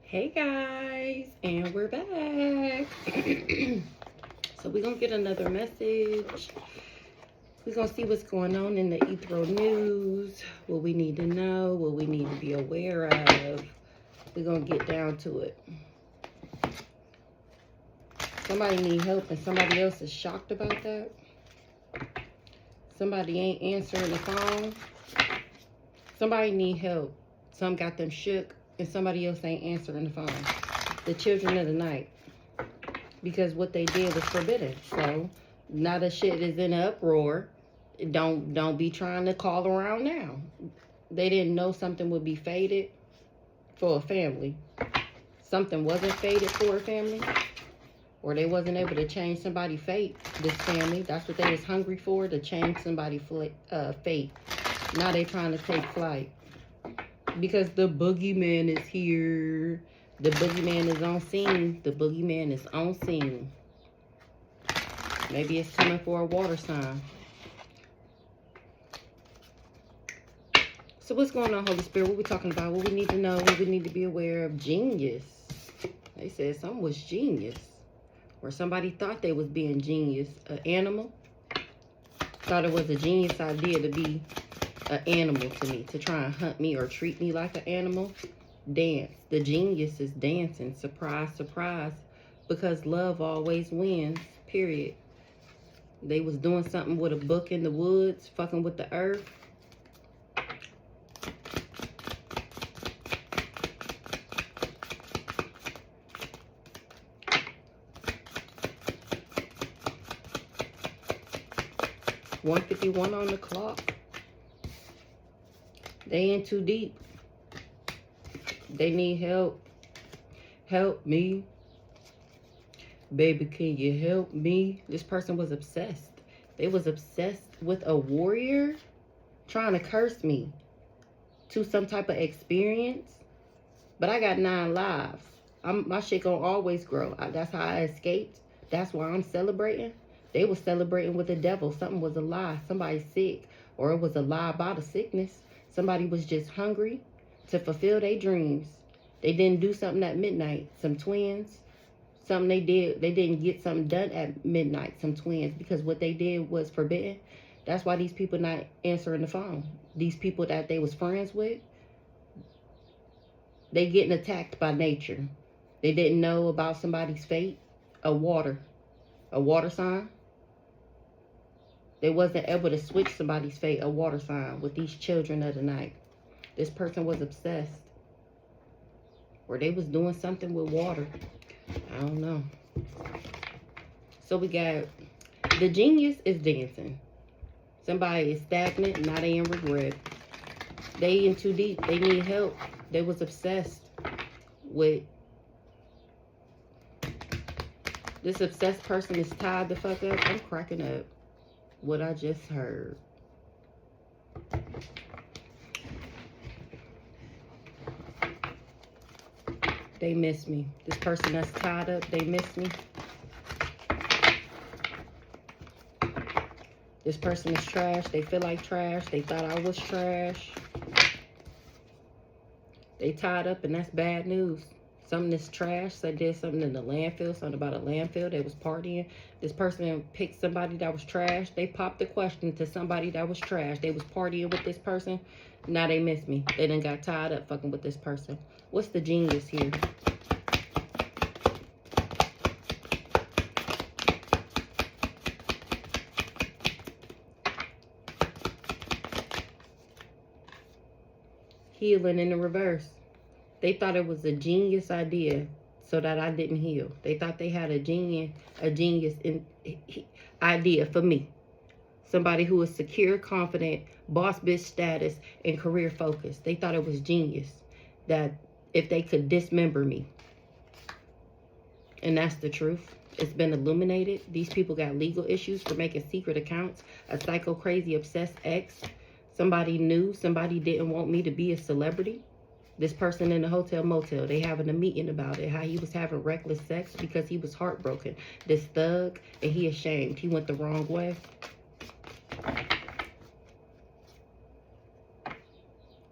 Hey guys, and we're back. So we're gonna get another message. We're gonna see what's going on in the Ethro news, what we need to know, what we need to be aware of. We're gonna get down to it. Somebody need help and somebody else is shocked about that. Somebody ain't answering the phone. Somebody need help. Some got them shook and somebody else ain't answering the phone. The children of the night. Because what they did was forbidden. So now the shit is in an uproar. Don't be trying to call around now. They didn't know something would be fated for a family. Something wasn't fated for a family. Or they wasn't able to change somebody's fate, this family. That's what they was hungry for, to change somebody's fate. Now they trying to take flight. Because the boogeyman is here. The boogeyman is on scene. The boogeyman is on scene. Maybe it's coming for a water sign. So what's going on, Holy Spirit? What we talking about? What we need to know? What we need to be aware of? Genius. They said something was genius. Or somebody thought they was being genius. An animal. Thought it was a genius idea to be an animal to me. To try and hunt me or treat me like an animal. Dance. The genius is dancing. Surprise, surprise. Because love always wins. Period. They was doing something with a book in the woods. Fucking with the earth. $1:51 on the clock. They in too deep. They need help. Help me. Baby, can you help me? This person was obsessed. They was obsessed with a warrior trying to curse me to some type of experience. But I got 9 lives. My shit gonna always grow. That's how I escaped. That's why I'm celebrating. They was celebrating with the devil. Something was a lie. Somebody's sick. Or it was a lie about a sickness. Somebody was just hungry to fulfill their dreams. They didn't do something at midnight. Some twins. Something they did. They didn't get something done at midnight. Some twins. Because what they did was forbidden. That's why these people not answering the phone. These people that they was friends with. They getting attacked by nature. They didn't know about somebody's fate. A water sign. They wasn't able to switch somebody's fate, a water sign, with these children of the night. This person was obsessed. Or they was doing something with water. I don't know. So we got, the genius is dancing. Somebody is stagnant, now they in regret. They in too deep, they need help. They was obsessed with, this obsessed person is tied the fuck up. I'm cracking up. What I just heard. They miss me. This person that's tied up, they miss me. This person is trash. They feel like trash. They thought I was trash. They tied up and that's bad news. Something that's trash. They did something in the landfill. Something about a landfill. They was partying. This person picked somebody that was trash. They popped the question to somebody that was trash. They was partying with this person. Now they miss me. They done got tied up fucking with this person. What's the genius here? Healing in the reverse. They thought it was a genius idea so that I didn't heal. They thought they had a genius idea for me. Somebody who was secure, confident, boss bitch status, and career focused. They thought it was genius that if they could dismember me. And that's the truth. It's been illuminated. These people got legal issues for making secret accounts. A psycho, crazy, obsessed ex. Somebody knew. Somebody didn't want me to be a celebrity. This person in the hotel motel, they having a meeting about it. How he was having reckless sex because he was heartbroken. This thug, and he ashamed. He went the wrong way.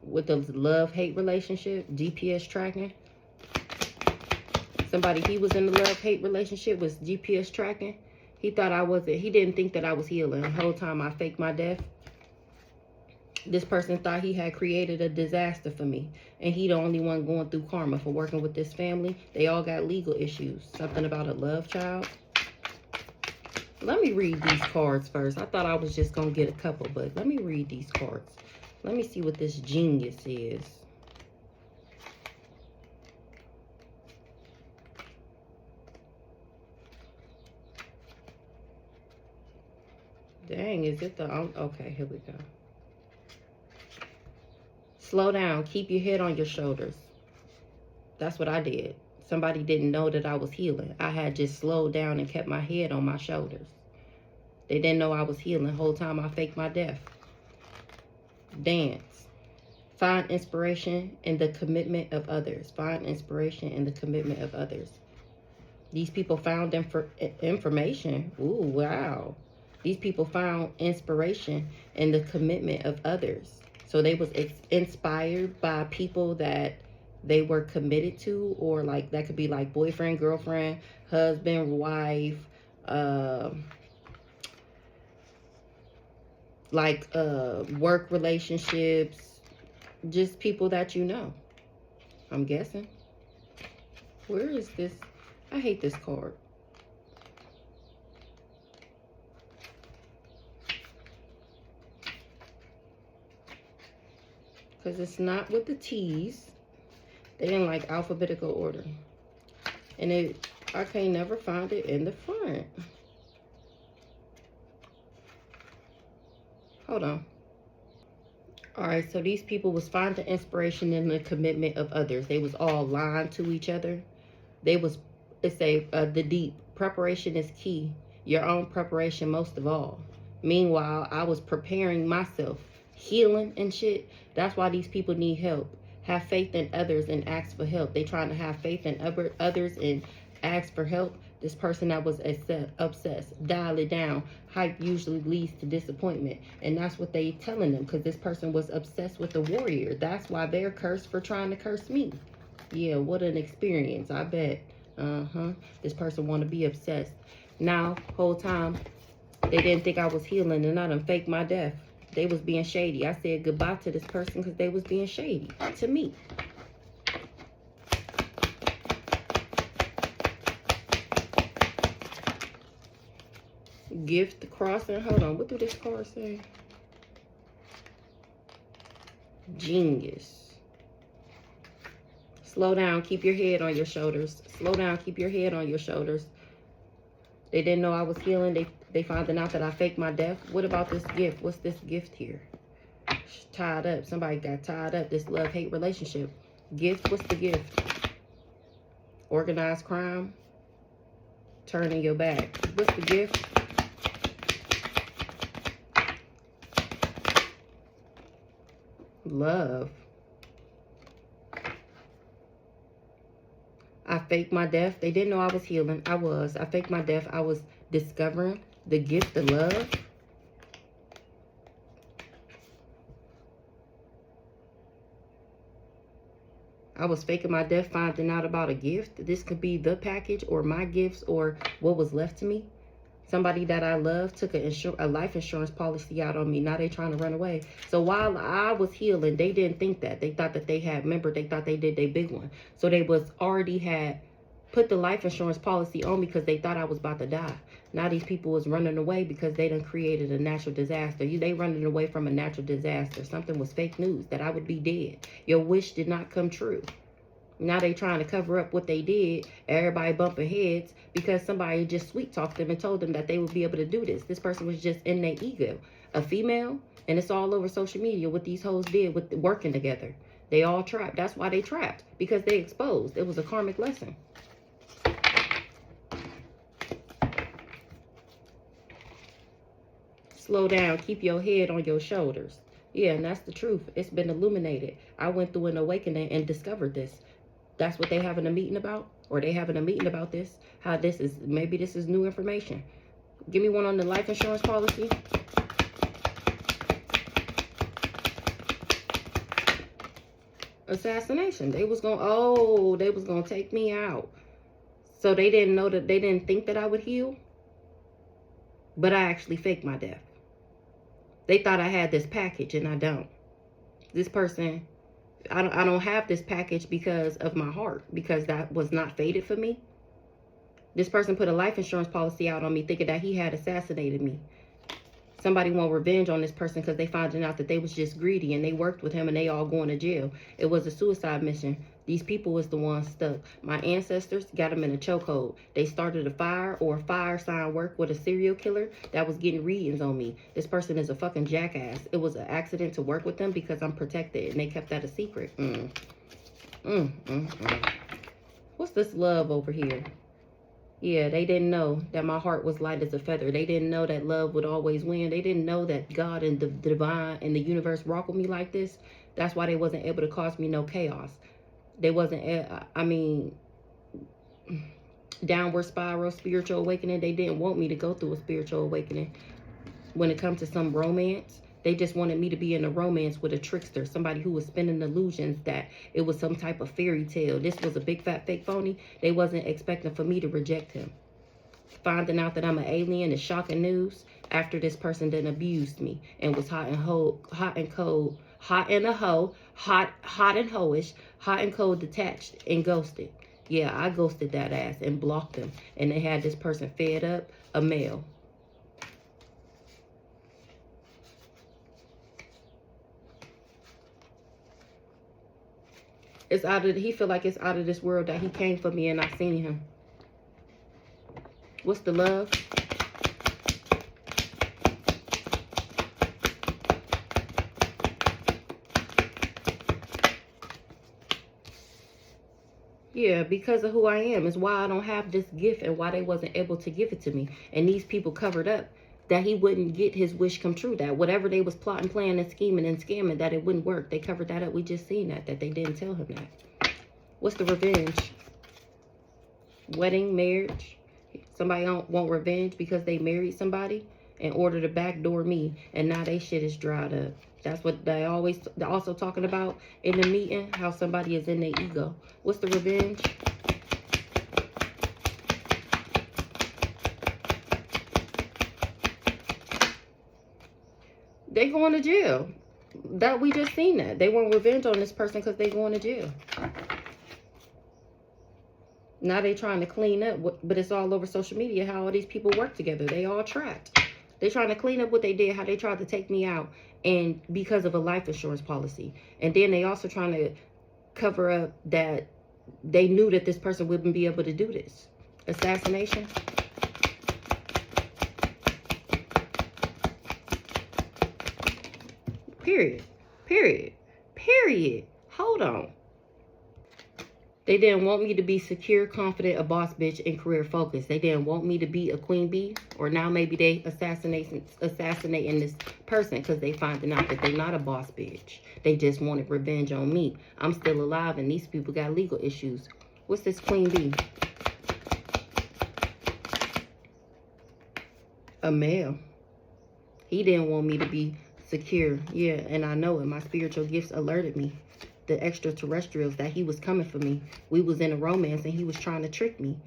With the love-hate relationship, GPS tracking. Somebody he was in a love-hate relationship was GPS tracking. He thought I wasn't, he didn't think that I was healing. The whole time I faked my death. This person thought he had created a disaster for me. And he the only one going through karma for working with this family. They all got legal issues. Something about a love child. Let me read these cards first. I thought I was just going to get a couple, but let me read these cards. Let me see what this genius is. Dang, is it the... okay, here we go. Slow down. Keep your head on your shoulders. That's what I did. Somebody didn't know that I was healing. I had just slowed down and kept my head on my shoulders. They didn't know I was healing the whole time I faked my death. Dance. Find inspiration in the commitment of others. Find inspiration in the commitment of others. These people found information. Ooh, wow. These people found inspiration in the commitment of others. So they was inspired by people that they were committed to, or like that could be like boyfriend, girlfriend, husband, wife, work relationships, just people that you know. I'm guessing. Where is this? I hate this card. Because it's not with the T's. They in like alphabetical order. And I can't never find it in the front. Hold on. Alright, so these people was finding inspiration in the commitment of others. They was all lying to each other. They was, the deep. Preparation is key. Your own preparation most of all. Meanwhile, I was preparing myself. Healing and shit. That's why these people need help. Have faith in others and ask for help. They trying to have faith in others and ask for help. This person that was obsessed, dial it down. Hype usually leads to disappointment. And that's what they telling them, because this person was obsessed with the warrior. That's why they're cursed for trying to curse me. Yeah, what an experience, I bet. This person want to be obsessed. Now, whole time, they didn't think I was healing, and I done faked my death. They was being shady. I said goodbye to this person because they was being shady to me. Gift crossing. Hold on. What do this card say? Genius. Slow down. Keep your head on your shoulders. Slow down. Keep your head on your shoulders. They didn't know I was healing. They found out that I faked my death. What about this gift? What's this gift here? Tied up. Somebody got tied up. This love-hate relationship. Gift. What's the gift? Organized crime. Turning your back. What's the gift? Love. I faked my death. They didn't know I was healing. I was. I faked my death. I was discovering the gift of love. I was faking my death, finding out about a gift. This could be the package or my gifts or what was left to me. Somebody that I love took a life insurance policy out on me. Now they trying to run away. So while I was healing, they didn't think that. They thought that they had, remember, they thought they did their big one. So they was already had put the life insurance policy on me because they thought I was about to die. Now these people was running away because they done created a natural disaster. They running away from a natural disaster. Something was fake news, that I would be dead. Your wish did not come true. Now they trying to cover up what they did. Everybody bumping heads because somebody just sweet talked them and told them that they would be able to do this. This person was just in their ego. A female, and it's all over social media what these hoes did with working together. They all trapped. That's why they trapped, because they exposed. It was a karmic lesson. Slow down. Keep your head on your shoulders. Yeah, and that's the truth. It's been illuminated. I went through an awakening and discovered this. That's what they having a meeting about? Or they having a meeting about this? How this is, maybe this is new information. Give me one on the life insurance policy. Assassination. They was going to take me out. So they didn't know that, they didn't think that I would heal. But I actually faked my death. They thought I had this package and I don't. This person, I don't have this package because of my heart, because that was not fated for me. This person put a life insurance policy out on me thinking that he had assassinated me. Somebody want revenge on this person because they finding out that they was just greedy, and they worked with him and they all going to jail. It was a suicide mission. These people was the ones stuck. My ancestors got them in a chokehold. They started a fire or a fire sign work with a serial killer that was getting readings on me. This person is a fucking jackass. It was an accident to work with them because I'm protected, and they kept that a secret. What's this love over here? Yeah, they didn't know that my heart was light as a feather. They didn't know that love would always win. They didn't know that God and the divine and the universe rock with me like this. That's why they wasn't able to cause me no chaos. They wasn't, I mean, downward spiral, spiritual awakening. They didn't want me to go through a spiritual awakening. When it comes to some romance, they just wanted me to be in a romance with a trickster, somebody who was spinning illusions that it was some type of fairy tale. This was a big fat fake phony. They wasn't expecting for me to reject him. Finding out that I'm an alien is shocking news after this person then abused me and was hot and cold, hot and cold, hot and a hoe, hot and hoish, hot and cold, detached and ghosted. Yeah, I ghosted that ass and blocked them. And they had this person fed up, a male. It's out of, he feel like it's out of this world that he came for me and I seen him. What's the love? Yeah, because of who I am is why I don't have this gift and why they wasn't able to give it to me. And these people covered up that he wouldn't get his wish come true. That whatever they was plotting, planning, and scheming and scamming, that it wouldn't work. They covered that up. We just seen that they didn't tell him that. What's the revenge? Wedding, marriage. Somebody don't want revenge because they married somebody in order to backdoor me, and now they shit is dried up. That's what they're also talking about in the meeting, how somebody is in their ego. What's the revenge? They going to jail. That we just seen that. They want revenge on this person because they going to jail. Now they trying to clean up, but it's all over social media how all these people work together. They all trapped. They trying to clean up what they did, how they tried to take me out, and because of a life insurance policy. And then they also trying to cover up that they knew that this person wouldn't be able to do this. Assassination. Period. Period. Period. Hold on. They didn't want me to be secure, confident, a boss bitch, and career focused. They didn't want me to be a queen bee. Or now maybe they assassinating this person because they finding out that they're not a boss bitch. They just wanted revenge on me. I'm still alive and these people got legal issues. What's this queen bee? A male. He didn't want me to be secure. Yeah, and I know it. My spiritual gifts alerted me. The extraterrestrials that he was coming for me. We was in a romance and he was trying to trick me.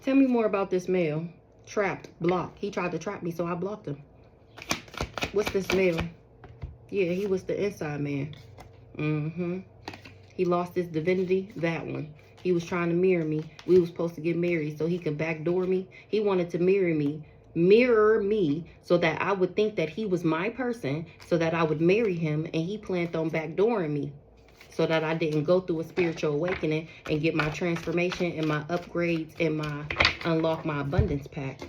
Tell me more about this male. Trapped, blocked. He tried to trap me, so I blocked him. What's this male? Yeah, he was the inside man. He lost his divinity, that one. He was trying to mirror me. We was supposed to get married so he could backdoor me. He wanted to mirror me so that I would think that he was my person, so that I would marry him, and he planned on backdooring me so that I didn't go through a spiritual awakening and get my transformation and my upgrades and my unlock my abundance pack.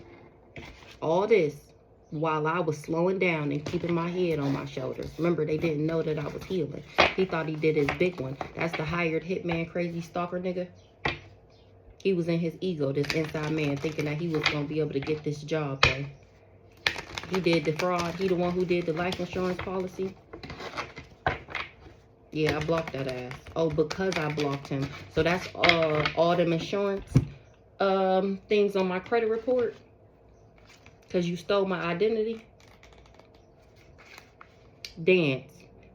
All this while I was slowing down and keeping my head on my shoulders. Remember, they didn't know that I was healing. He thought he did his big one. That's the hired hitman, crazy stalker nigga. He was in his ego, this inside man, thinking that he was going to be able to get this job, though. He did the fraud. He the one who did the life insurance policy. Yeah, I blocked that ass. Oh, because I blocked him. So that's all them insurance things on my credit report. Because you stole my identity. Dance.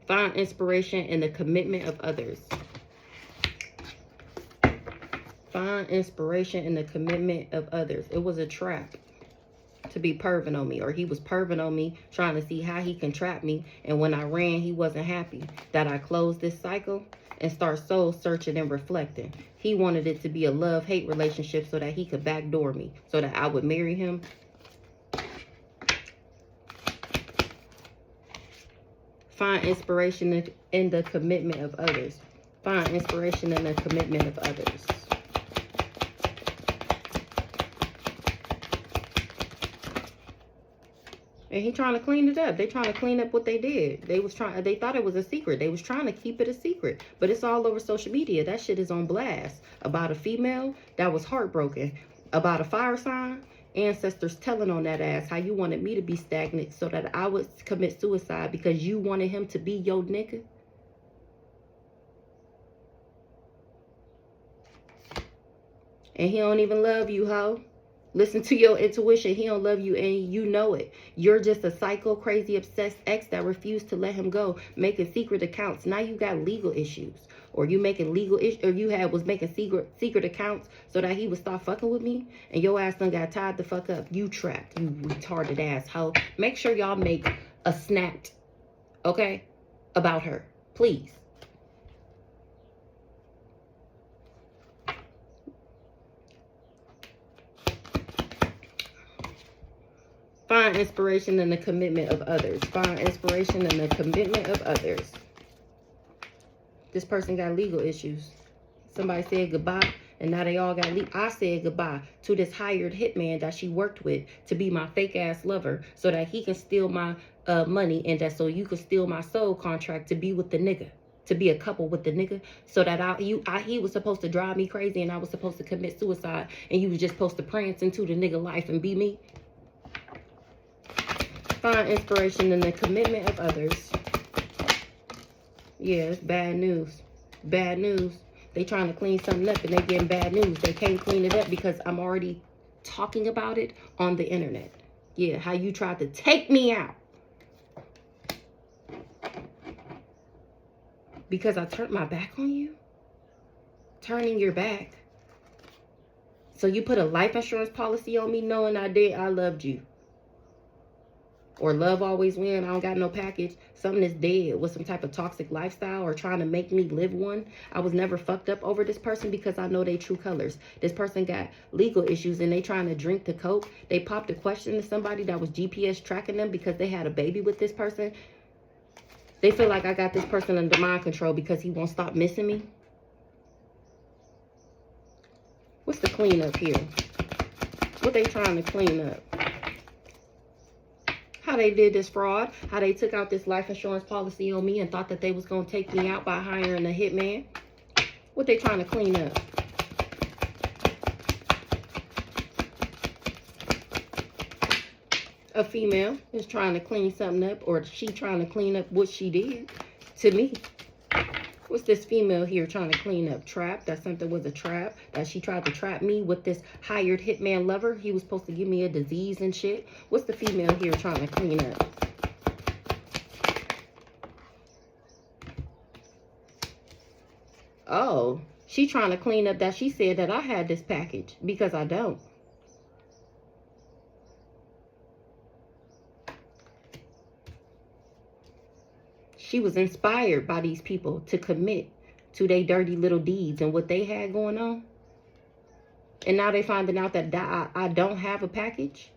Find inspiration in the commitment of others. Find inspiration in the commitment of others. It was a trap to be perving on me, or he was perving on me, trying to see how he can trap me. And when I ran, he wasn't happy that I closed this cycle and start soul searching and reflecting. He wanted it to be a love-hate relationship so that he could backdoor me, so that I would marry him. Find inspiration in the commitment of others. Find inspiration in the commitment of others. And he trying to clean it up. They trying to clean up what they did. They thought it was a secret. They was trying to keep it a secret. But it's all over social media. That shit is on blast. About a female that was heartbroken. About a fire sign. Ancestors telling on that ass how you wanted me to be stagnant so that I would commit suicide because you wanted him to be your nigga. And he don't even love you, ho. Listen to your intuition. He don't love you and you know it. You're just a psycho, crazy, obsessed ex that refused to let him go, making secret accounts. Now you got legal issues. Or you making legal issues, or you was making secret accounts so that he would stop fucking with me. And your ass done got tied the fuck up. You trapped, you retarded asshole. Make sure y'all make a snapped, okay, about her. Please. Find inspiration in the commitment of others. Find inspiration in the commitment of others. This person got legal issues. Somebody said goodbye, and now they all got legal. I said goodbye to this hired hitman that she worked with to be my fake-ass lover so that he can steal my money, and that so you can steal my soul contract to be with the nigga. To be a couple with the nigga, so that he was supposed to drive me crazy and I was supposed to commit suicide, and you was just supposed to prance into the nigga life and be me. Find inspiration in the commitment of others. Yeah, it's bad news. Bad news. They trying to clean something up and they getting bad news. They can't clean it up because I'm already talking about it on the internet. Yeah, how you tried to take me out. Because I turned my back on you? Turning your back. So you put a life insurance policy on me knowing I loved you. Or love always win. I don't got no package. Something is dead with some type of toxic lifestyle or trying to make me live one. I was never fucked up over this person because I know they true colors. This person got legal issues and they trying to drink the coke. They popped a question to somebody that was GPS tracking them because they had a baby with this person. They feel like I got this person under mind control because he won't stop missing me. What's the cleanup here? What they trying to clean up? How they did this fraud, how they took out this life insurance policy on me and thought that they was going to take me out by hiring a hitman. What they trying to clean up? A female is trying to clean something up, or she trying to clean up what she did to me. What's this female here trying to clean up? Trap? That something was a trap? That she tried to trap me with this hired hitman lover? He was supposed to give me a disease and shit. What's the female here trying to clean up? Oh, she trying to clean up that she said that I had this package because I don't. She was inspired by these people to commit to their dirty little deeds and what they had going on. And now they finding out that I don't have a package.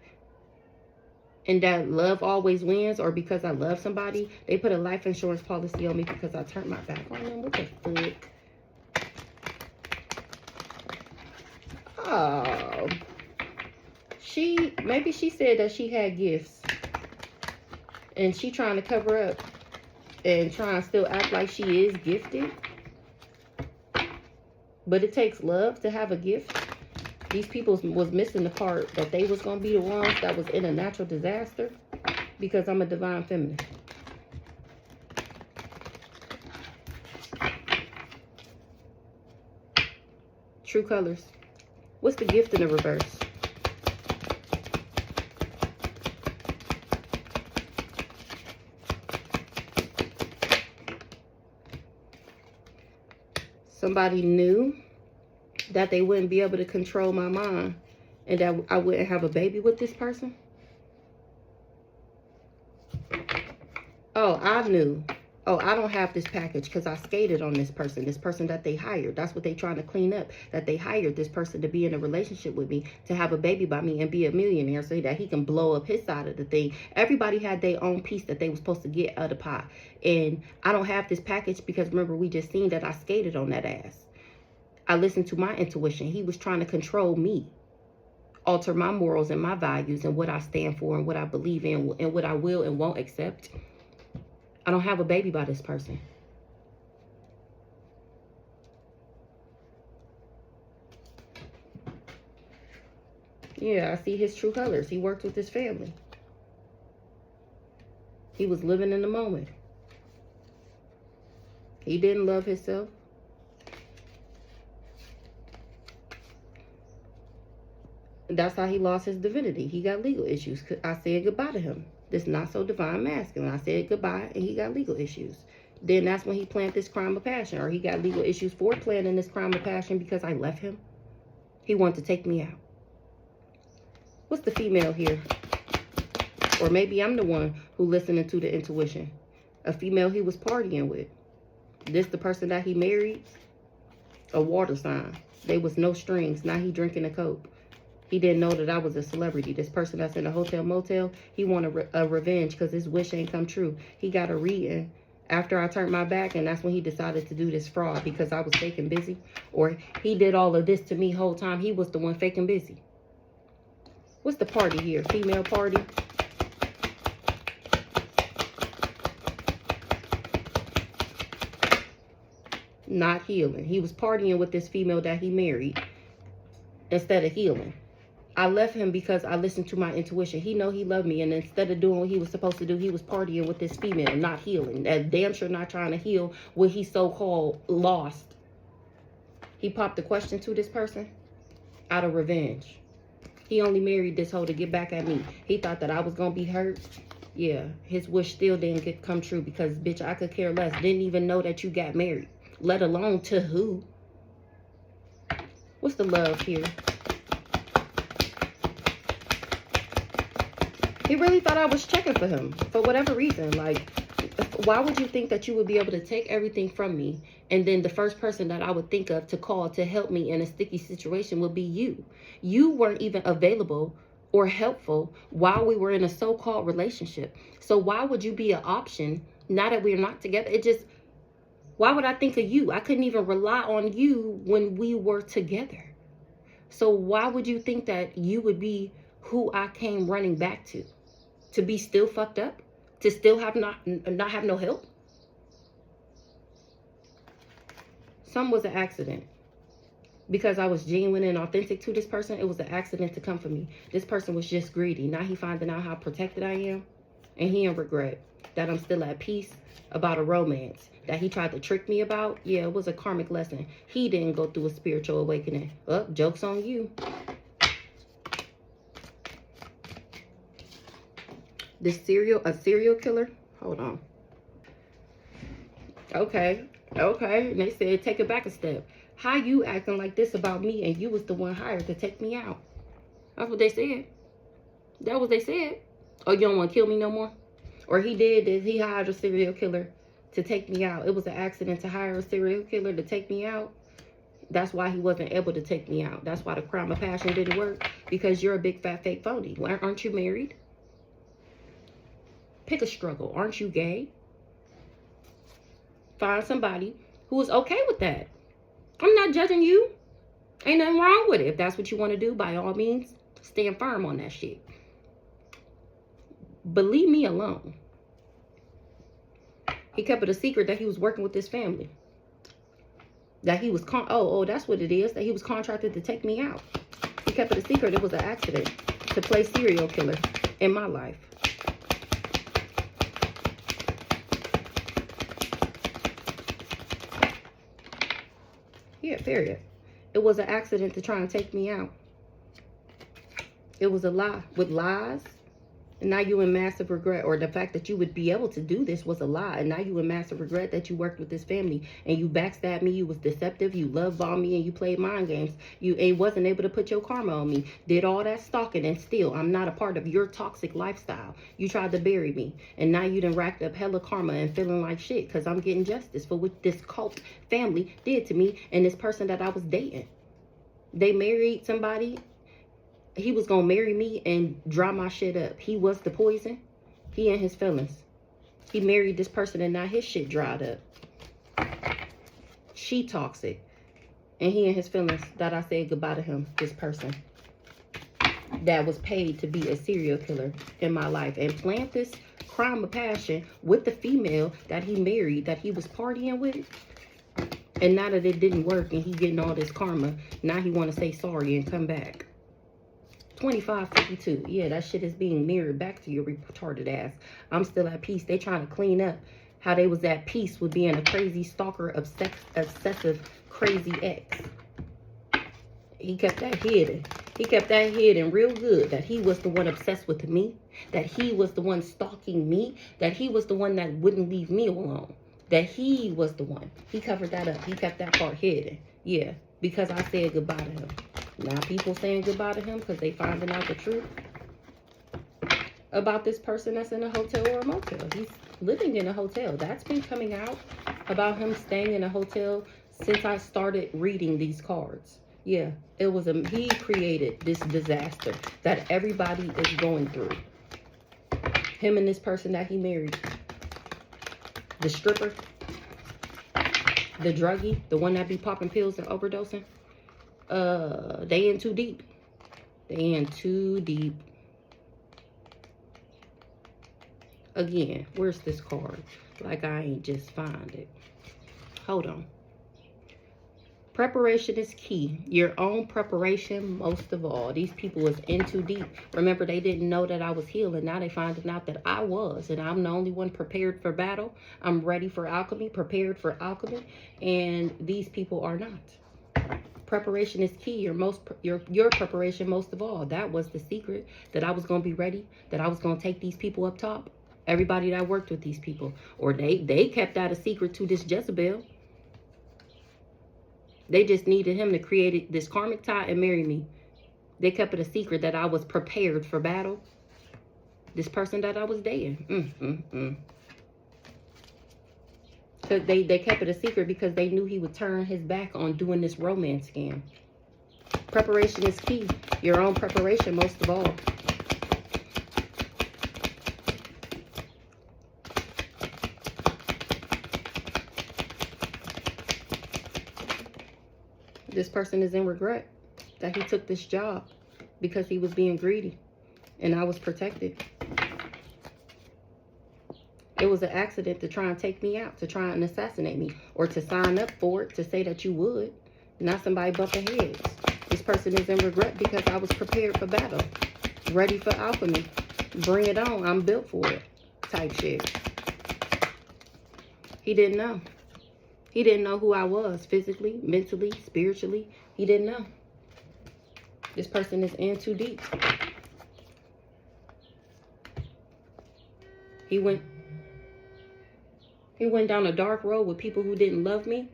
And that love always wins, or because I love somebody. They put a life insurance policy on me because I turned my back on them. What the fuck? Oh. Maybe she said that she had gifts. And she trying to cover up. And trying to still act like she is gifted. But it takes love to have a gift. These people was missing the part that they was going to be the ones that was in a natural disaster. Because I'm a divine feminine. True colors. What's the gift in the reverse? Somebody knew that they wouldn't be able to control my mind and that I wouldn't have a baby with this person. Oh, I knew. Oh, I don't have this package because I skated on this person that they hired. That's what they trying to clean up, that they hired this person to be in a relationship with me, to have a baby by me and be a millionaire so that he can blow up his side of the thing. Everybody had their own piece that they were supposed to get out of the pot. And I don't have this package because remember, we just seen that I skated on that ass. I listened to my intuition. He was trying to control me, alter my morals and my values and what I stand for and what I believe in and what I will and won't accept. I don't have a baby by this person. Yeah, I see his true colors. He worked with his family. He was living in the moment. He didn't love himself. That's how he lost his divinity. He got legal issues. I said goodbye to him. This not so divine masculine. I said goodbye and he got legal issues. Then that's when he planned this crime of passion, or he got legal issues for planning this crime of passion because I left him. He wanted to take me out. What's the female here? Or maybe I'm the one who listening to the intuition. A female he was partying with. This the person that he married? A water sign. They was no strings. Now he drinking a Coke. He didn't know that I was a celebrity. This person that's in a hotel motel, he wanted a revenge because his wish ain't come true. He got a reading after I turned my back, and that's when he decided to do this fraud because I was faking busy. Or he did all of this to me whole time. He was the one faking busy. What's the party here? Female party. Not healing. He was partying with this female that he married instead of healing. I left him because I listened to my intuition. He know he loved me, and instead of doing what he was supposed to do, he was partying with this female, not healing. That damn sure not trying to heal what he so-called lost. He popped the question to this person out of revenge. He only married this hoe to get back at me. He thought that I was gonna be hurt. Yeah, his wish still didn't come true because, bitch, I could care less. Didn't even know that you got married, let alone to who. What's the love here? He really thought I was checking for him for whatever reason. Like, why would you think that you would be able to take everything from me and then the first person that I would think of to call to help me in a sticky situation would be you? You weren't even available or helpful while we were in a so-called relationship. So why would you be an option now that we're not together? It just, why would I think of you? I couldn't even rely on you when we were together. So why would you think that you would be who I came running back to? To be still fucked up? To still have not have no help? Some was an accident. Because I was genuine and authentic to this person, it was an accident to come for me. This person was just greedy. Now he finding out how protected I am. And he in regret that I'm still at peace about a romance that he tried to trick me about. Yeah, it was a karmic lesson. He didn't go through a spiritual awakening. Oh, joke's on you. A serial killer? Hold on. Okay. And they said, take it back a step. How you acting like this about me and you was the one hired to take me out? That's what they said. That's what they said. Oh, you don't want to kill me no more? Or he did this. He hired a serial killer to take me out. It was an accident to hire a serial killer to take me out. That's why he wasn't able to take me out. That's why the crime of passion didn't work. Because you're a big fat fake phony. Aren't you married? Pick a struggle. Aren't you gay? Find somebody who is okay with that. I'm not judging you. Ain't nothing wrong with it. If that's what you want to do, by all means, stand firm on that shit. But leave me alone. He kept it a secret that he was working with this family. That he was, that's what it is. That he was contracted to take me out. He kept it a secret. It was an accident to play serial killer in my life. Yeah, period. It was an accident to try and take me out. It was a lie with lies And now you in massive regret, or the fact that you would be able to do this was a lie. And now you in massive regret that you worked with this family and you backstabbed me. You was deceptive. You love bombed me and you played mind games. You ain't wasn't able to put your karma on me. Did all that stalking, and still I'm not a part of your toxic lifestyle. You tried to bury me, and now you done racked up hella karma and feeling like shit because I'm getting justice for what this cult family did to me and this person that I was dating. They married somebody. He was going to marry me and dry my shit up. He was the poison. He and his feelings. He married this person and now his shit dried up. She toxic. And he and his feelings that I said goodbye to him, this person that was paid to be a serial killer in my life and plant this crime of passion with the female that he married, that he was partying with. And now that it didn't work and he getting all this karma, now he want to say sorry and come back. 2552. Yeah, that shit is being mirrored back to your retarded ass. I'm still at peace. They trying to clean up how they was at peace with being a crazy stalker, obsessive, crazy ex. He kept that hidden. He kept that hidden real good, that he was the one obsessed with me, that he was the one stalking me, that he was the one that wouldn't leave me alone, that he was the one. He covered that up. He kept that part hidden. Yeah, because I said goodbye to him. Now people saying goodbye to him because they finding out the truth about this person that's in a hotel or a motel. He's living in a hotel. That's been coming out about him staying in a hotel since I started reading these cards. Yeah, it was he created this disaster that everybody is going through. Him and this person that he married. The stripper. The druggie. The one that be popping pills and overdosing. They in too deep. They in too deep. Again, where's this card? Like I ain't just find it. Hold on. Preparation is key. Your own preparation most of all. These people is in too deep. Remember, they didn't know that I was healing. Now they finding out that I was. And I'm the only one prepared for battle. I'm ready for alchemy, prepared for alchemy. And these people are not. Preparation is key. Your preparation most of all. That was the secret, that I was going to be ready, that I was going to take these people up top. Everybody that worked with these people. Or they kept that a secret to this Jezebel. They just needed him to create this karmic tie and marry me. They kept it a secret that I was prepared for battle. This person that I was dating. Because they kept it a secret because they knew he would turn his back on doing this romance scam. Preparation is key. Your own preparation most of all. This person is in regret that he took this job because he was being greedy and I was protected. It was an accident to try and take me out, to try and assassinate me, or to sign up for it, to say that you would. Not somebody bumping heads. This person is in regret because I was prepared for battle, ready for alchemy. Bring it on, I'm built for it type shit. He didn't know. He didn't know who I was physically, mentally, spiritually. He didn't know. This person is in too deep. He went down a dark road with people who didn't love me.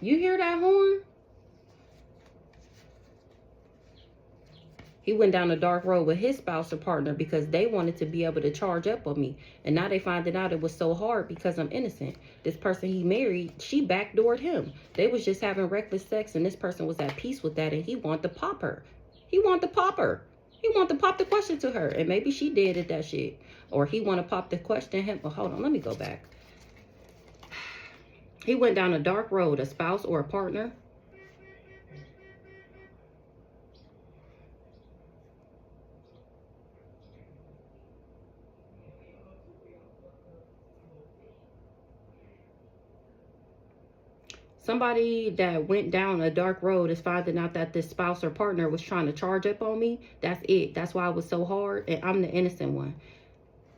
You hear that horn? He went down a dark road with his spouse or partner because they wanted to be able to charge up on me. And now they finding out it was so hard because I'm innocent. This person he married, she backdoored him. They was just having reckless sex and this person was at peace with that and he wanted to pop her. He wanted to pop her. He wanted to pop the question to her. And maybe she did at that shit. Or he want to pop the question him. Well, hold on, let me go back. He went down a dark road, a spouse or a partner. Somebody that went down a dark road is finding out that this spouse or partner was trying to charge up on me. That's it. That's why it was so hard. And I'm the innocent one.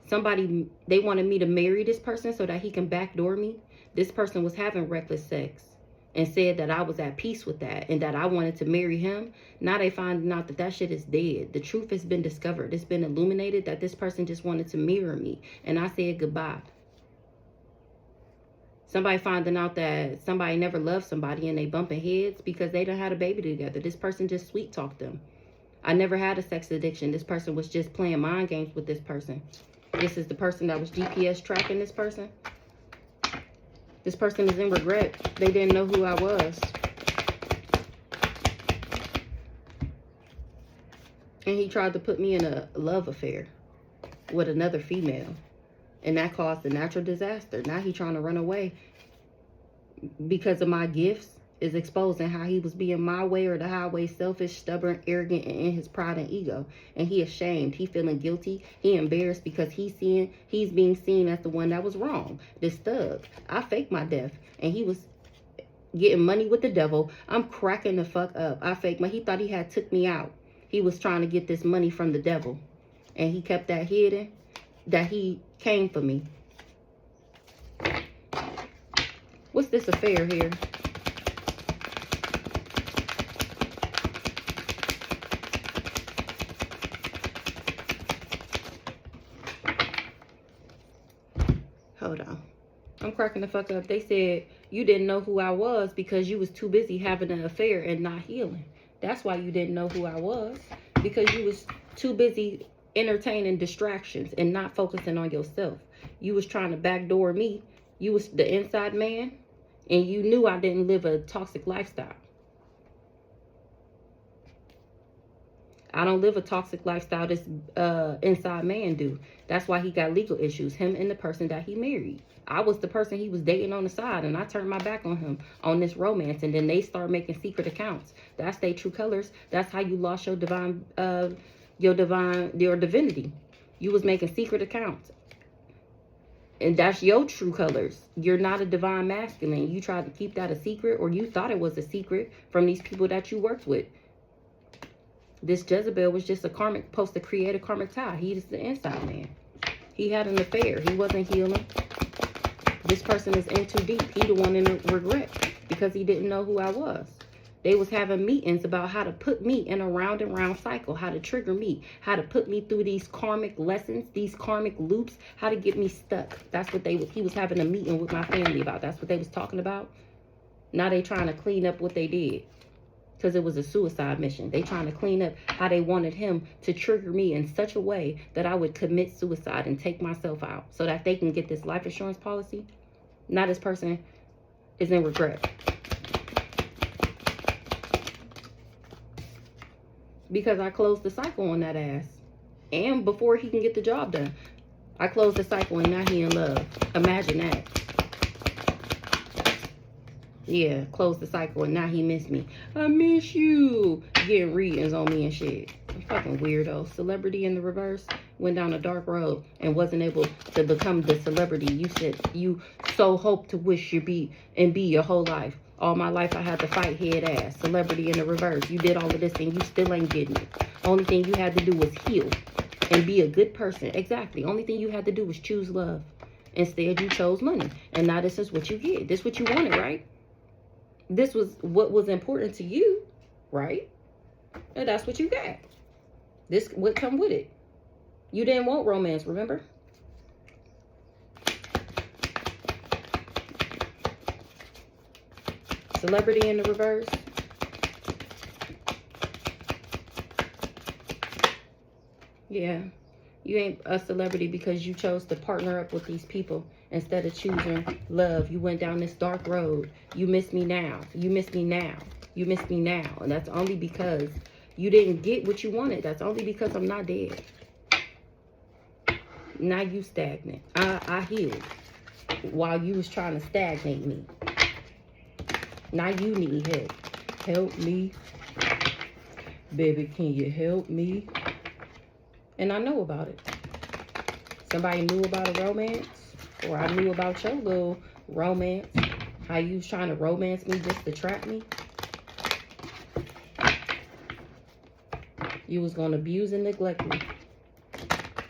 Somebody, they wanted me to marry this person so that he can backdoor me. This person was having reckless sex. and said that I was at peace with that and that I wanted to marry him. Now they finding out that that shit is dead. The truth has been discovered. It's been illuminated that this person just wanted to mirror me. And I said goodbye. Somebody finding out that somebody never loved somebody and they bumping heads because they done had a baby together. This person just sweet talked them. I never had a sex addiction. This person was just playing mind games with this person. This is the person that was GPS tracking this person. This person is in regret. They didn't know who I was. And he tried to put me in a love affair with another female. And that caused a natural disaster. Now he trying to run away because of my gifts, is exposing how he was being my way or the highway, selfish, stubborn, arrogant, and in his pride and ego. And he ashamed. He feeling guilty. He embarrassed because he's being seen as the one that was wrong. This thug. I faked my death. And he was getting money with the devil. I'm cracking the fuck up. He thought he had took me out. He was trying to get this money from the devil. And he kept that hidden, that he came for me. What's this affair here? Hold on. I'm cracking the fuck up. They said you didn't know who I was because you was too busy having an affair and not healing. That's why you didn't know who I was. Because you was too busy entertaining distractions and not focusing on yourself. You was trying to backdoor me. You was the inside man. And you knew I didn't live a toxic lifestyle. I don't live a toxic lifestyle. This inside man do. That's why he got legal issues. Him and the person that he married. I was the person he was dating on the side, and I turned my back on him on this romance. And then they start making secret accounts. That's their true colors. That's how you lost your divinity. You was making secret accounts. And that's your true colors. You're not a divine masculine. You tried to keep that a secret, or you thought it was a secret from these people that you worked with. This Jezebel was just a karmic, supposed to create a karmic tie. He is the inside man. He had an affair. He wasn't healing. This person is in too deep. He the one in regret because he didn't know who I was. They was having meetings about how to put me in a round and round cycle, how to trigger me, how to put me through these karmic lessons, these karmic loops, how to get me stuck. That's what he was having a meeting with my family about. That's what they was talking about. Now they trying to clean up what they did. Because it was a suicide mission. They trying to clean up how they wanted him to trigger me in such a way that I would commit suicide and take myself out so that they can get this life insurance policy. Now this person is in regret. Because I closed the cycle on that ass. And before he can get the job done. I closed the cycle and now he in love. Imagine that. Yeah, closed the cycle and now he missed me. I miss you. Getting readings on me and shit. I'm fucking weirdo. Celebrity in the reverse. Went down a dark road and wasn't able to become the celebrity you said you so hoped to wish you be your whole life. All my life I had to fight head ass. Celebrity in the reverse. You did all of this and you still ain't getting it. Only thing you had to do was heal and be a good person. Exactly. Only thing you had to do was choose love. Instead you chose money. And now this is what you get. This is what you wanted, right? This was what was important to you, right? And that's what you got. This would come with it. You didn't want romance, remember? Celebrity in the reverse. Yeah. You ain't a celebrity because you chose to partner up with these people instead of choosing love. You went down this dark road. You miss me now. You miss me now. You miss me now. And that's only because you didn't get what you wanted. That's only because I'm not dead. Now you stagnant. I healed while you was trying to stagnate me. Now you need help. Help me. Baby, can you help me? And I know about it. Somebody knew about a romance. Or I knew about your little romance. How you was trying to romance me just to trap me. You was going to abuse and neglect me.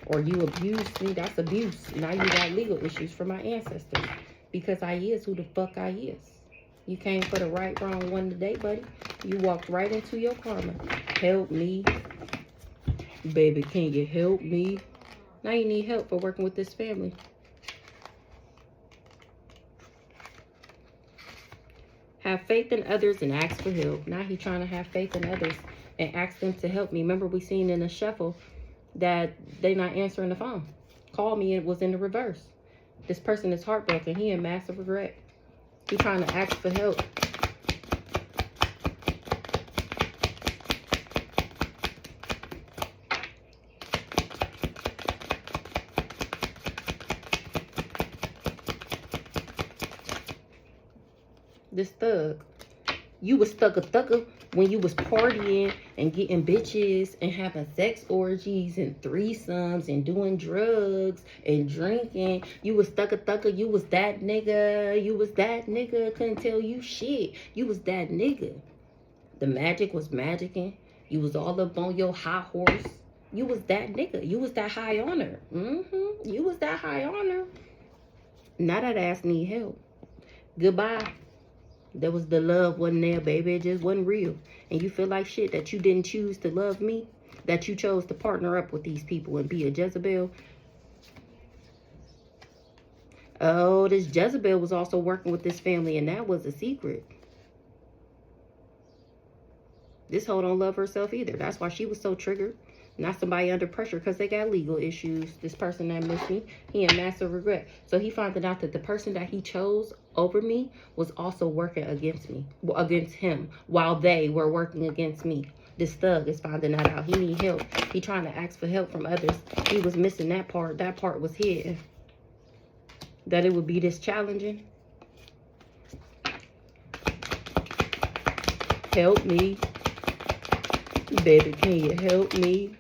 Or you abused me. That's abuse. Now you got legal issues from my ancestors. Because I is who the fuck I is. You came for the right, wrong one today, buddy. You walked right into your karma. Help me. Baby, can you help me? Now you need help for working with this family. Have faith in others and ask for help. Now he's trying to have faith in others and ask them to help me. Remember, we seen in the shuffle that they not answering the phone. Call me, it was in the reverse. This person is heartbroken. He in massive regret. He trying to ask for help. This thug. You was thugger when you was partying and getting bitches and having sex orgies and threesomes and doing drugs and drinking. You was thugger. You was that nigga. You was that nigga. Couldn't tell you shit. You was that nigga. The magic was magicking. You was all up on your high horse. You was that nigga. You was that high honor. You was that high honor. Now that ass need help. Goodbye. There was the love wasn't there, baby. It just wasn't real. And you feel like shit that you didn't choose to love me, that you chose to partner up with these people and be a Jezebel. Oh, this Jezebel was also working with this family, and that was a secret. This hoe don't love herself either. That's why she was so triggered. Not somebody under pressure because they got legal issues. This person that missed me, he in massive regret. So he found out that the person that he chose over me was also working against me, against him, while they were working against me. This thug is finding that out. He need help. He trying to ask for help from others. He was missing that part. That part was hidden. That it would be this challenging. Help me. Baby, can you help me?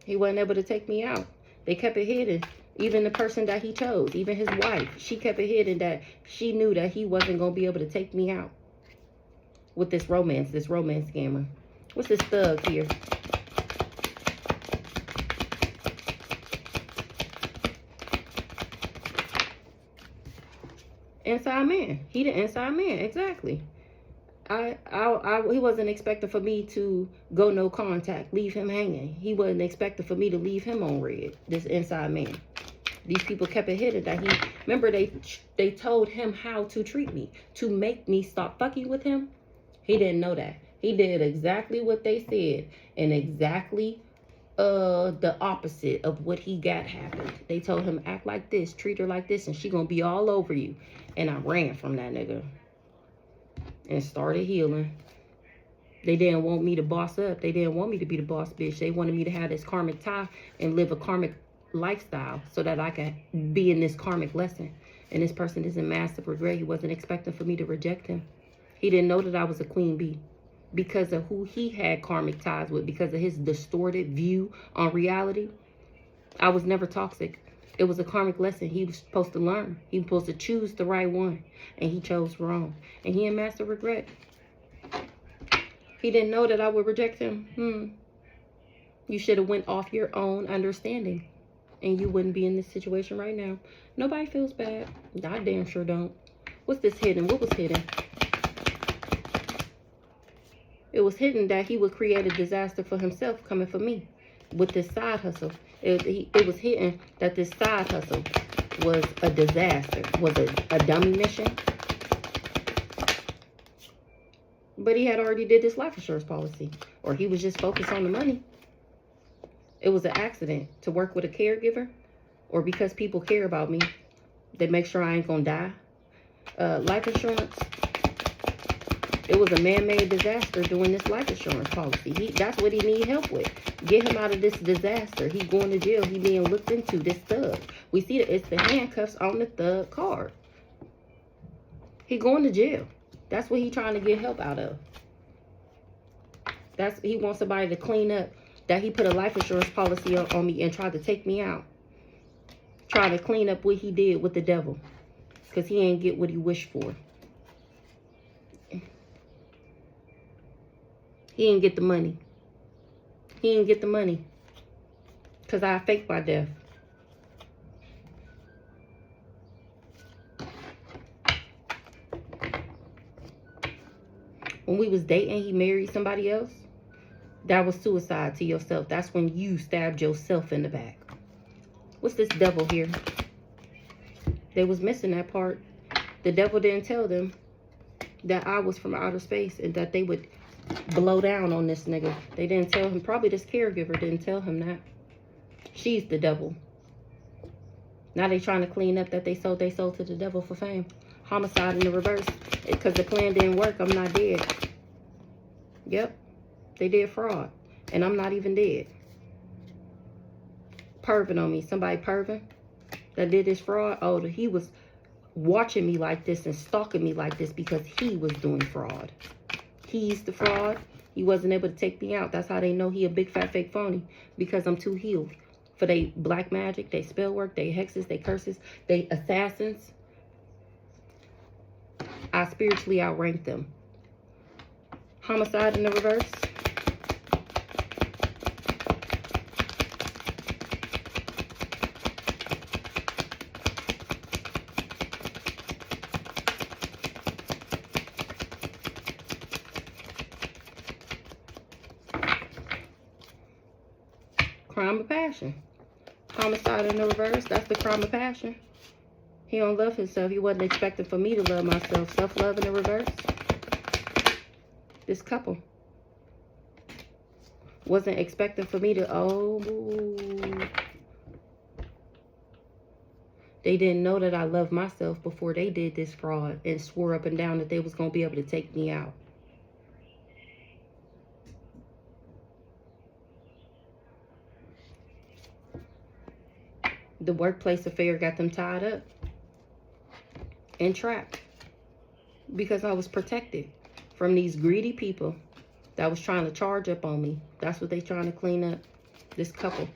He wasn't able to take me out. They kept it hidden. Even the person that he chose, even his wife, she kept it hidden that she knew that he wasn't going to be able to take me out with this romance scammer. What's this thug here? Inside man. He the inside man, exactly. He wasn't expecting for me to go no contact, leave him hanging. He wasn't expecting for me to leave him on red, this inside man. These people kept it hidden that he, remember they told him how to treat me, to make me stop fucking with him. He didn't know that. He did exactly what they said and exactly the opposite of what he got happened. They told him, act like this, treat her like this, and she gonna be all over you. And I ran from that nigga and started healing. They didn't want me to boss up. They didn't want me to be the boss bitch. They wanted me to have this karmic tie and live a karmic lifestyle so that I could be in this karmic lesson. And this person is in massive regret. He wasn't expecting for me to reject him. He didn't know that I was a queen bee because of who he had karmic ties with, because of his distorted view on reality. I was never toxic. It was a karmic lesson he was supposed to learn. He was supposed to choose the right one, and he chose wrong. And he in massive regret. He didn't know that I would reject him. You should have went off your own understanding, and you wouldn't be in this situation right now. Nobody feels bad. I damn sure don't. What's this hidden? What was hidden? It was hidden that he would create a disaster for himself coming for me with this side hustle. It was hidden that this side hustle was a disaster, was a dummy mission. But he had already did this life insurance policy, or he was just focused on the money. It was an accident to work with a caregiver, or because people care about me, they make sure I ain't gonna die. Life insurance, it was a man-made disaster doing this life insurance policy. That's what he need help with. Get him out of this disaster. He going to jail. He being looked into, this thug. We see that it's the handcuffs on the thug card. He going to jail. That's what he trying to get help out of. He wants somebody to clean up that he put a life insurance policy on me and tried to take me out. Try to clean up what he did with the devil. Because he ain't get what he wished for. He didn't get the money. He didn't get the money. Because I faked my death. When we was dating, he married somebody else. That was suicide to yourself. That's when you stabbed yourself in the back. What's this devil here? They was missing that part. The devil didn't tell them that I was from outer space and that they would blow down on this nigga. They didn't tell him. Probably this caregiver didn't tell him that. She's the devil. Now they trying to clean up that they sold to the devil for fame. Homicide in the reverse. Because the plan didn't work, I'm not dead. Yep. They did fraud. And I'm not even dead. Perving on me. Somebody perving that did this fraud. Oh, he was watching me like this and stalking me like this because he was doing fraud. He's the fraud. He wasn't able to take me out. That's how they know he a big fat fake phony. Because I'm too healed. For they black magic, they spell work, they hexes, they curses, they assassins. I spiritually outrank them. Homicide in the reverse. Crime of passion. Homicide in the reverse. That's the crime of passion. He don't love himself. He wasn't expecting for me to love myself. Self-love in the reverse. This couple wasn't expecting for me to, they didn't know that I loved myself before they did this fraud and swore up and down that they was going to be able to take me out. The workplace affair got them tied up and trapped because I was protected from these greedy people that was trying to charge up on me. That's what they trying to clean up. This couple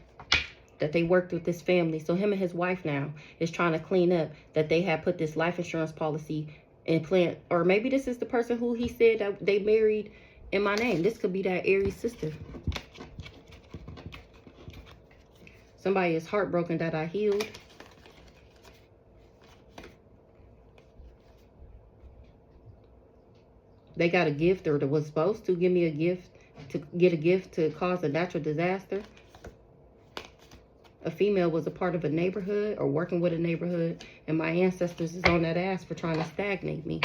that they worked with, this family. So him and his wife now is trying to clean up that they had put this life insurance policy in plan. Or maybe this is the person who he said that they married in my name. This could be that Aries sister. Somebody is heartbroken that I healed. They got a gift, or was supposed to give me a gift, to get a gift to cause a natural disaster. A female was a part of a neighborhood or working with a neighborhood, and my ancestors is on that ass for trying to stagnate me.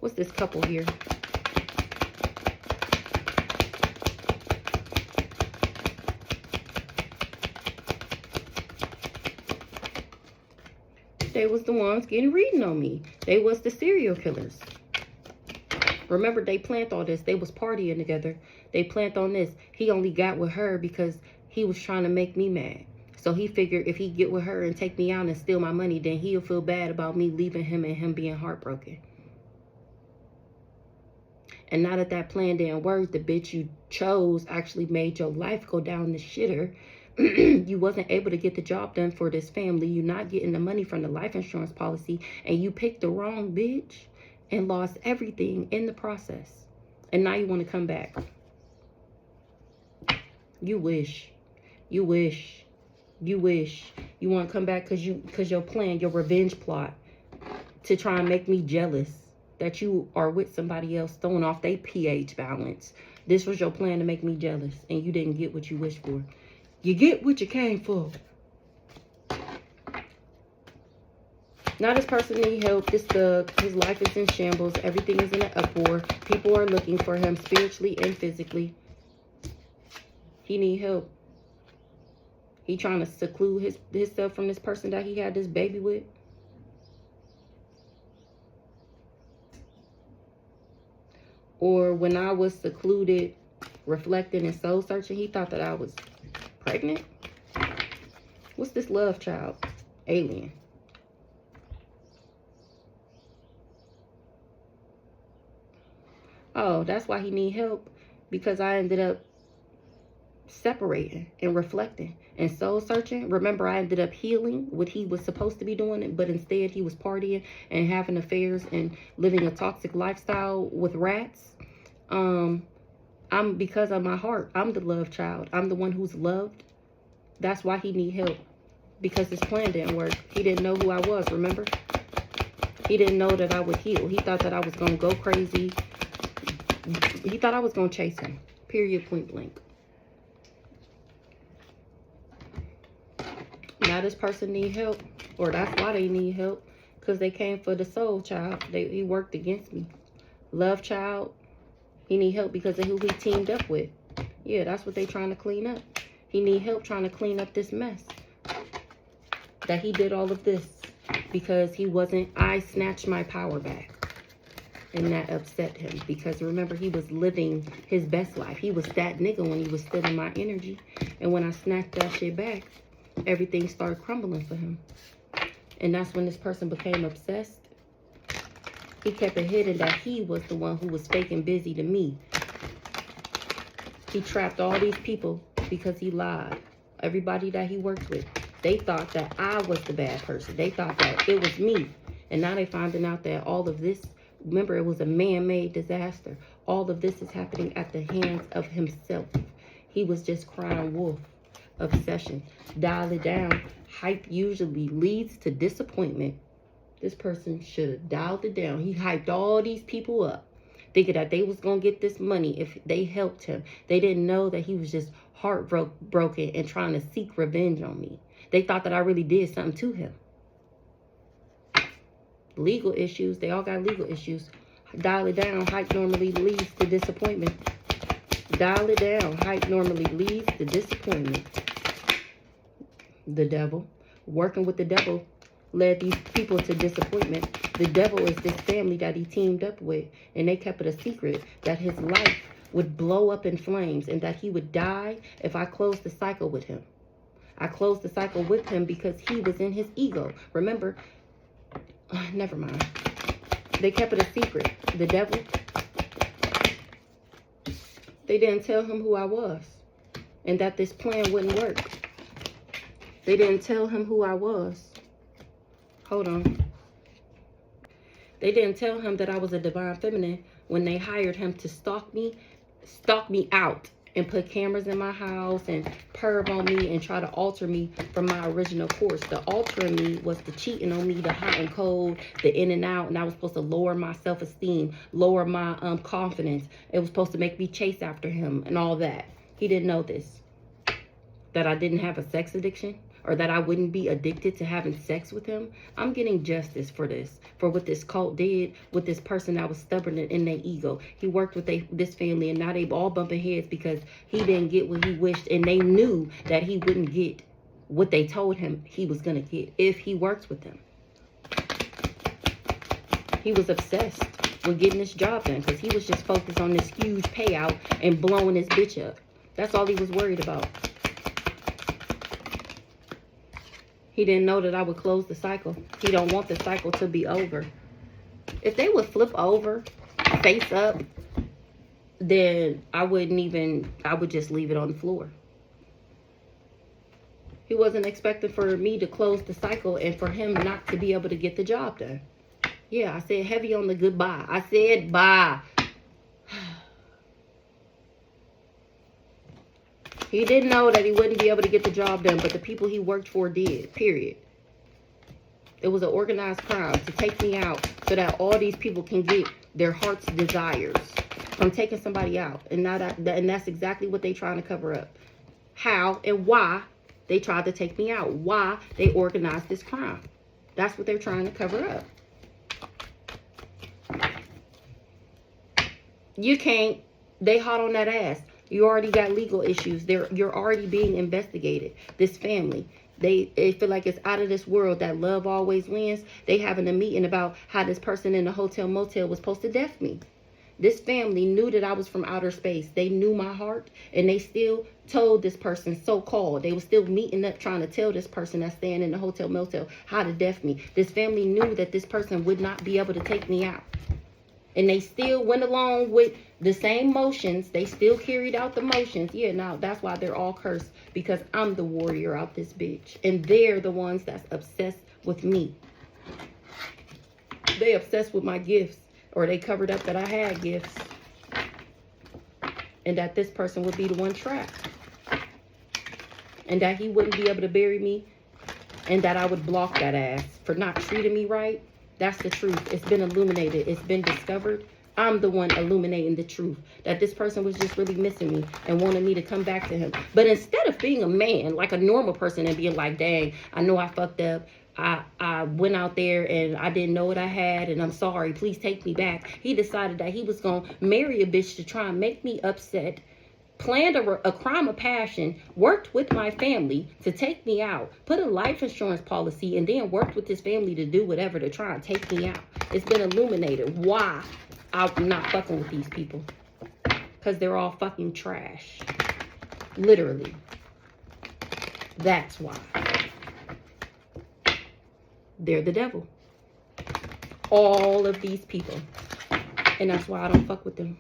What's this couple here? They was the ones getting reading on me. They was the serial killers. Remember, they planned all this. They was partying together. They planned on this. He only got with her because he was trying to make me mad. So he figured if he get with her and take me out and steal my money, then he'll feel bad about me leaving him and him being heartbroken. And now that that plan didn't work, the bitch you chose actually made your life go down the shitter. You wasn't able to get the job done for this family. You're not getting the money from the life insurance policy. And you picked the wrong bitch and lost everything in the process. And now you want to come back. You wish. You wish. You wish. You want to come back because your plan, your revenge plot to try and make me jealous that you are with somebody else throwing off their pH balance. This was your plan to make me jealous, and you didn't get what you wished for. You get what you came for. Now this person needs help. His life is in shambles. Everything is in an uproar. People are looking for him spiritually and physically. He need help. He trying to seclude himself from this person that he had this baby with. Or when I was secluded, reflecting and soul searching, he thought that I was pregnant. What's this love child? Alien. Oh, that's why he need help. Because I ended up separating and reflecting and soul searching. Remember, I ended up healing what he was supposed to be doing, but instead he was partying and having affairs and living a toxic lifestyle with rats. Because of my heart, I'm the love child. I'm the one who's loved. That's why he need help. Because his plan didn't work. He didn't know who I was, remember? He didn't know that I would heal. He thought that I was going to go crazy, He thought I was going to chase him. Period, point blank. Now this person need help. Or that's why they need help. Because they came for the soul child. He worked against me. Love child. He need help because of who he teamed up with. Yeah, that's what they trying to clean up. He need help trying to clean up this mess. That he did all of this because he wasn't, I snatched my power back. And that upset him because remember, he was living his best life. He was that nigga when he was still in my energy. And when I snatched that shit back, everything started crumbling for him. And that's when this person became obsessed. He kept it hidden that he was the one who was faking busy to me. He trapped all these people because he lied. Everybody that he worked with. They thought that I was the bad person. They thought that it was me. And now they're finding out that all of this, remember, it was a man-made disaster. All of this is happening at the hands of himself. He was just crying wolf. Obsession. Dial it down. Hype usually leads to disappointment. This person should have dialed it down. He hyped all these people up, thinking that they was going to get this money if they helped him. They didn't know that he was just heartbroken and trying to seek revenge on me. They thought that I really did something to him. Legal issues. They all got legal issues. Dial it down. Hype normally leads to disappointment. Dial it down. Hype normally leads to disappointment. The devil. Working with the devil led these people to disappointment. The devil is this family that he teamed up with. And they kept it a secret that his life would blow up in flames. And that he would die if I closed the cycle with him. I closed the cycle with him because he was in his ego. Remember, never mind. They kept it a secret. The devil. They didn't tell him who I was. And that this plan wouldn't work. They didn't tell him who I was. Hold on. They didn't tell him that I was a divine feminine when they hired him to stalk me out. And put cameras in my house and perv on me and try to alter me from my original course. The altering me was the cheating on me, the hot and cold, the in and out. And I was supposed to lower my self-esteem, lower my confidence. It was supposed to make me chase after him and all that. He didn't know this. That I didn't have a sex addiction. Or that I wouldn't be addicted to having sex with him. I'm getting justice for this. For what this cult did with this person that was stubborn in their ego. He worked with this family and now they all bumping heads because he didn't get what he wished. And they knew that he wouldn't get what they told him he was going to get if he works with them. He was obsessed with getting this job done because he was just focused on this huge payout and blowing his bitch up. That's all he was worried about. He didn't know that I would close the cycle. He don't want the cycle to be over. If they would flip over, face up, then I would just leave it on the floor. He wasn't expecting for me to close the cycle and for him not to be able to get the job done. Yeah, I said heavy on the goodbye. I said bye. He didn't know that he wouldn't be able to get the job done, but the people he worked for did, period. It was an organized crime to take me out so that all these people can get their heart's desires from taking somebody out. And now and that's exactly what they trying to cover up. How and why they tried to take me out. Why they organized this crime. That's what they're trying to cover up. You can't. They hot on that ass. You already got legal issues. You're already being investigated. This family, they feel like it's out of this world that love always wins. They having a meeting about how this person in the hotel motel was supposed to death me. This family knew that I was from outer space. They knew my heart, and they still told this person, so-called. They were still meeting up trying to tell this person that's staying in the hotel motel how to death me. This family knew that this person would not be able to take me out. And they still went along with the same motions. They still carried out the motions. Yeah, now that's why they're all cursed. Because I'm the warrior out this bitch. And they're the ones that's obsessed with me. They obsessed with my gifts. Or they covered up that I had gifts. And that this person would be the one trapped. And that he wouldn't be able to bury me. And that I would block that ass for not treating me right. That's the truth. It's been illuminated. It's been discovered. I'm the one illuminating the truth. That this person was just really missing me and wanted me to come back to him. But instead of being a man, like a normal person, and being like, dang, I know I fucked up. I went out there and I didn't know what I had and I'm sorry. Please take me back. He decided that he was going to marry a bitch to try and make me upset. Planned a crime of passion, worked with my family to take me out, put a life insurance policy, and then worked with his family to do whatever to try and take me out. It's been illuminated why I'm not fucking with these people. Because they're all fucking trash. Literally. That's why. They're the devil. All of these people. And that's why I don't fuck with them.